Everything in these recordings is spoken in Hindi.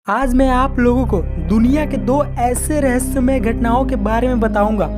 आज मैं आप लोगों को दुनिया के दो ऐसे रहस्यमय घटनाओं के बारे में बताऊंगा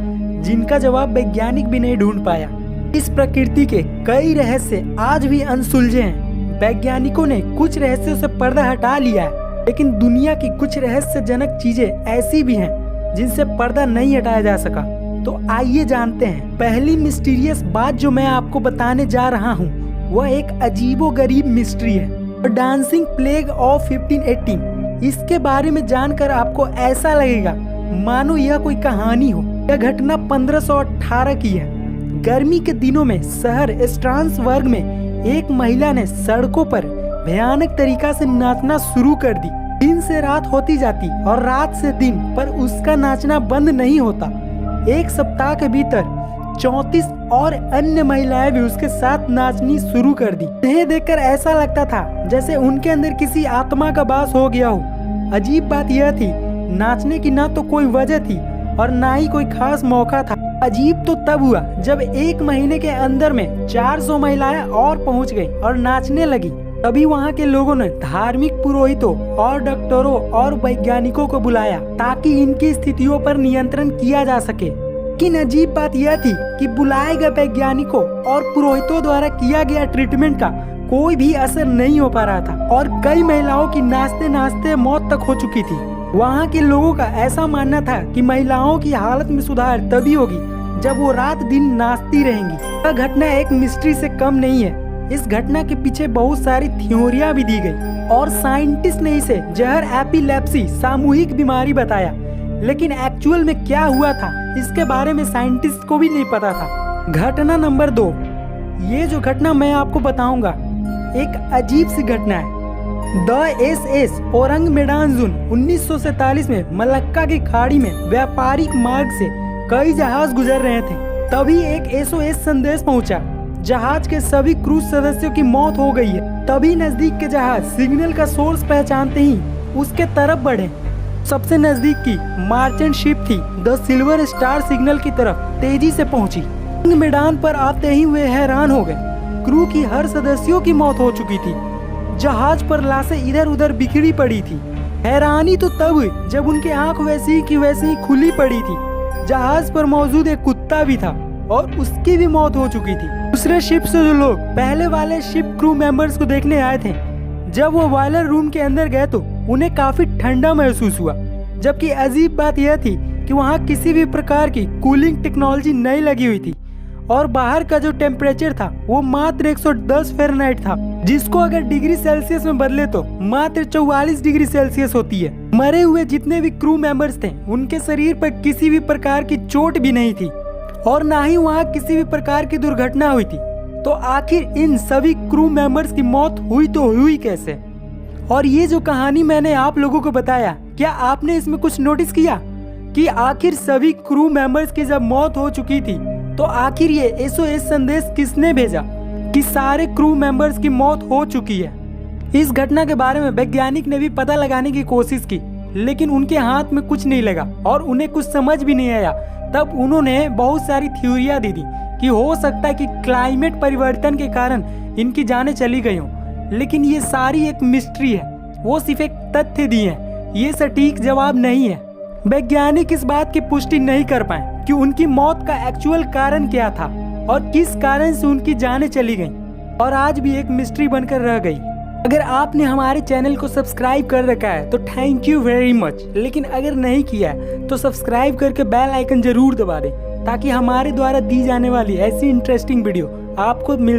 जिनका जवाब वैज्ञानिक भी नहीं ढूंढ पाया। इस प्रकृति के कई रहस्य आज भी अनसुलझे हैं। वैज्ञानिकों ने कुछ रहस्यों से पर्दा हटा लिया है, लेकिन दुनिया की कुछ रहस्यजनक चीजें ऐसी भी हैं जिनसे पर्दा नहीं हटाया जा सका। तो आइए जानते हैं। पहली मिस्टीरियस बात जो मैं आपको बताने जा रहा हूँ वह एक अजीबोगरीब मिस्ट्री है, डांसिंग प्लेग ऑफ 1518। इसके बारे में जानकर आपको ऐसा लगेगा मानो यह कोई कहानी हो। यह घटना 1518 की है। गर्मी के दिनों में शहर स्ट्रासबर्ग में एक महिला ने सड़कों पर भयानक तरीका से नाचना शुरू कर दी। दिन से रात होती जाती और रात से दिन, पर उसका नाचना बंद नहीं होता। एक सप्ताह के भीतर 34 और अन्य महिलाएं भी उसके साथ नाचनी शुरू कर दी। इन्हें देखकर ऐसा लगता था जैसे उनके अंदर किसी आत्मा का वास हो गया हो। अजीब बात यह थी, नाचने की ना तो कोई वजह थी और ना ही कोई खास मौका था। अजीब तो तब हुआ जब एक महीने के अंदर में 400 महिलाएं और पहुंच गईं और नाचने लगी। तभी वहां के लोगों ने धार्मिक पुरोहितों और डॉक्टरों और वैज्ञानिकों को बुलाया ताकि इनकी स्थितियों पर नियंत्रण किया जा सके। लेकिन अजीब बात यह थी कि बुलाए गए वैज्ञानिकों और पुरोहितों द्वारा किया गया ट्रीटमेंट का कोई भी असर नहीं हो पा रहा था और कई महिलाओं की नाचते नाचते मौत तक हो चुकी थी। वहाँ के लोगों का ऐसा मानना था कि महिलाओं की हालत में सुधार तभी होगी जब वो रात दिन नाचती रहेंगी। यह घटना एक मिस्ट्री से कम नहीं है। इस घटना के पीछे बहुत सारी थ्योरियां भी दी गई और साइंटिस्ट ने इसे जहर एपिलेप्सी सामूहिक बीमारी बताया। लेकिन एक्चुअल में क्या हुआ था इसके बारे में साइंटिस्ट को भी नहीं पता था। घटना नंबर 2। ये जो घटना मैं आपको बताऊंगा एक अजीब सी घटना है। द SS औरंग मेडानजुन 1947 में मलक्का की खाड़ी में व्यापारिक मार्ग से कई जहाज गुजर रहे थे। तभी एक SOS संदेश पहुंचा। जहाज के सभी क्रूज सदस्यों की मौत हो गई है। तभी नजदीक के जहाज सिग्नल का सोर्स पहचानते ही उसके तरफ बढ़े। सबसे नजदीक की मार्चेंट शिप थी द सिल्वर स्टार सिग्नल की तरफ तेजी से पहुंची। मैदान पर आते ही वे हैरान हो गए। क्रू की हर सदस्यों की मौत हो चुकी थी। जहाज पर लाशें इधर उधर बिखरी पड़ी थी। हैरानी तो तब हुई जब उनकी आंख वैसी की वैसी खुली पड़ी थी। जहाज पर मौजूद एक कुत्ता भी था और उसकी भी मौत हो चुकी थी। दूसरे शिप से जो लोग पहले वाले शिप क्रू मेंबर्स को देखने आए थे, जब वो बॉयलर रूम के अंदर गए तो उन्हें काफी ठंडा महसूस हुआ। जबकि अजीब बात यह थी कि वहाँ किसी भी प्रकार की कूलिंग टेक्नोलॉजी नहीं लगी हुई थी और बाहर का जो टेम्परेचर था वो मात्र 110 फ़ारेनहाइट था, जिसको अगर डिग्री सेल्सियस में बदले तो मात्र 44 डिग्री सेल्सियस होती है। मरे हुए जितने भी क्रू मेंबर्स थे उनके शरीर पर किसी भी प्रकार की चोट भी नहीं थी और ना ही वहाँ किसी भी प्रकार की दुर्घटना हुई थी। तो आखिर इन सभी क्रू मेंबर्स की मौत हुई तो हुई कैसे? और ये जो कहानी मैंने आप लोगों को बताया, क्या आपने इसमें कुछ नोटिस किया कि आखिर सभी क्रू मेंबर्स की जब मौत हो चुकी थी तो आखिर ये SOS संदेश किसने भेजा कि सारे क्रू मेंबर्स की मौत हो चुकी है? इस घटना के बारे में वैज्ञानिक ने भी पता लगाने की कोशिश की, लेकिन उनके हाथ में कुछ नहीं लगा और उन्हें कुछ समझ भी नहीं आया। तब उन्होंने बहुत सारी थ्योरियां दी कि हो सकता है कि क्लाइमेट परिवर्तन के कारण इनकी जानें चली गई हों। लेकिन ये सारी एक मिस्ट्री है, वो सिर्फ एक तथ्य दिए हैं, ये सटीक जवाब नहीं है। वैज्ञानिक इस बात की पुष्टि नहीं कर पाए कि उनकी मौत का एक्चुअल कारण क्या था और किस कारण से उनकी जानें चली गईं और आज भी एक मिस्ट्री बनकर रह गई। अगर आपने हमारे चैनल को सब्सक्राइब कर रखा है तो थैंक यू वेरी मच, लेकिन अगर नहीं किया है तो सब्सक्राइब करके बेल आइकन जरूर दबा दें ताकि हमारे द्वारा दी जाने वाली ऐसी इंटरेस्टिंग वीडियो आपको मिल